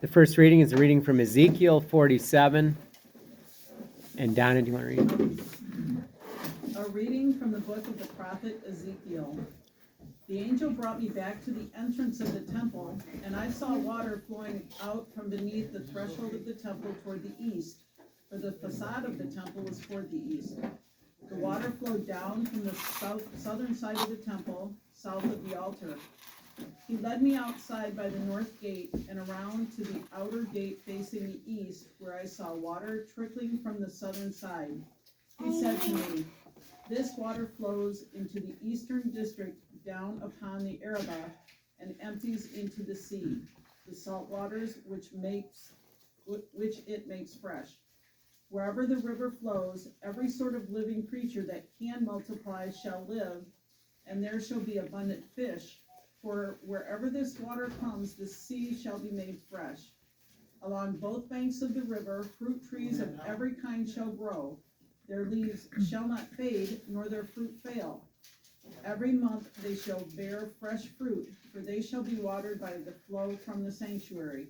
The first reading is a reading from Ezekiel 47. And Donna, do you want to read? A reading from the book of the prophet Ezekiel. The angel brought me back to the entrance of the temple, and I saw water flowing out from beneath the threshold of the temple toward the east, for the facade of the temple was toward the east. The water flowed down from the southern side of the temple, south of the altar. He led me outside by the north gate and around to the outer gate facing the east, where I saw water trickling from the southern side. He said to me, "This water flows into the eastern district down upon the Arabah and empties into the sea, the salt waters which it makes fresh. Wherever the river flows, every sort of living creature that can multiply shall live, and there shall be abundant fish. For wherever this water comes, the sea shall be made fresh. Along both banks of the river, fruit trees of every kind shall grow. Their leaves shall not fade, nor their fruit fail. Every month they shall bear fresh fruit, for they shall be watered by the flow from the sanctuary.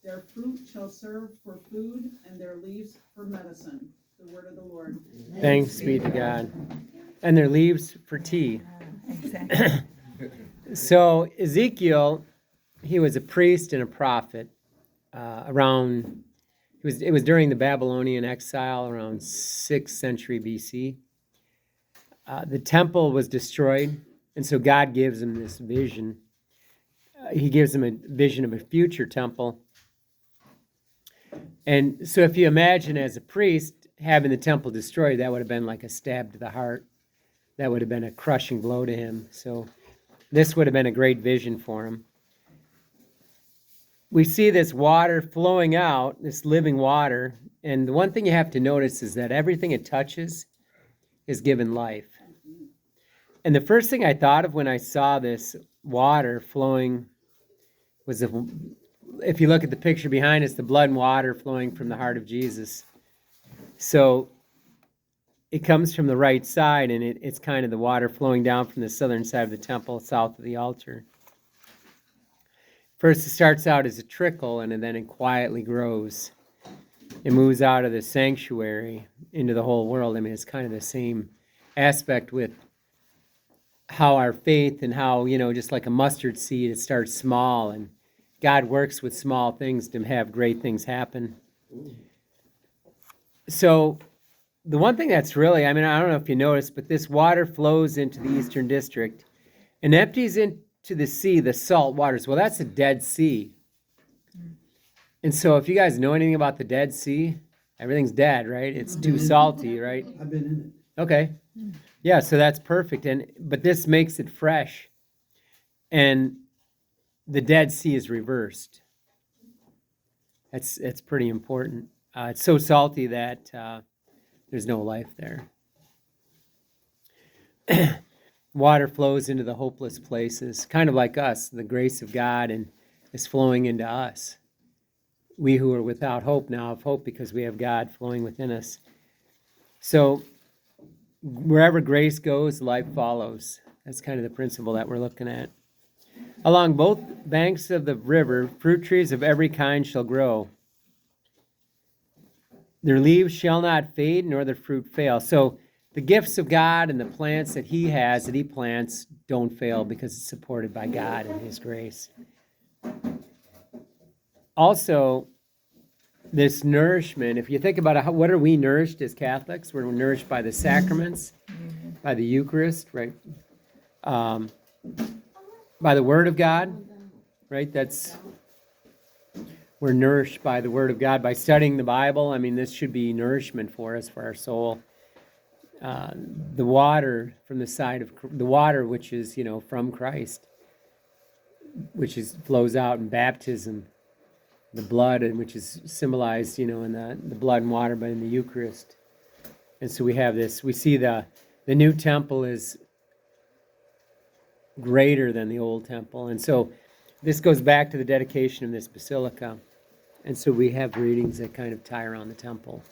Their fruit shall serve for food, and their leaves for medicine." The word of the Lord. Thanks be to God. And their leaves for tea. Exactly. So Ezekiel, he was a priest and a prophet it was during the Babylonian exile around 6th century BC. The temple was destroyed, and so God gives him this vision. He gives him a vision of a future temple. And so if you imagine as a priest having the temple destroyed, that would have been like a stab to the heart. That would have been a crushing blow to him. So this would have been a great vision for him. We see this water flowing out, this living water, and the one thing you have to notice is that everything it touches is given life. And the first thing I thought of when I saw this water flowing was, if you look at the picture behind us, the blood and water flowing from the heart of Jesus. So it comes from the right side, and it's kind of the water flowing down from the southern side of the temple, south of the altar. First, it starts out as a trickle, and then it quietly grows. It moves out of the sanctuary into the whole world. I mean, it's kind of the same aspect with how our faith and how, just like a mustard seed, it starts small, and God works with small things to have great things happen. So the one thing that's really, I don't know if you noticed, but this water flows into the eastern district and empties into the sea, the salt waters. Well, that's a Dead Sea. And so if you guys know anything about the Dead Sea, everything's dead, right? It's too salty, right? I've been in it. Okay. Yeah, so that's perfect. But this makes it fresh. And the Dead Sea is reversed. That's pretty important. It's so salty that there's no life there. Water flows into the hopeless places, kind of like us. The grace of God is flowing into us. We who are without hope now have hope because we have God flowing within us. So wherever grace goes, life follows. That's kind of the principle that we're looking at. Along both banks of the river, fruit trees of every kind shall grow. Their leaves shall not fade, nor their fruit fail. So the gifts of God and the plants that he has, that he plants, don't fail because it's supported by God and his grace. Also, this nourishment, if you think about it, what are we nourished as Catholics? We're nourished by the sacraments, by the Eucharist, right? By the Word of God, right? We're nourished by the Word of God, by studying the Bible. This should be nourishment for us, for our soul. The water from the side of the water, which is, from Christ, which flows out in baptism, the blood, and which is symbolized, in the blood and water, but in the Eucharist. And so we have this. We see the new temple is greater than the old temple, and so this goes back to the dedication of this basilica. And so we have readings that kind of tie around the temple.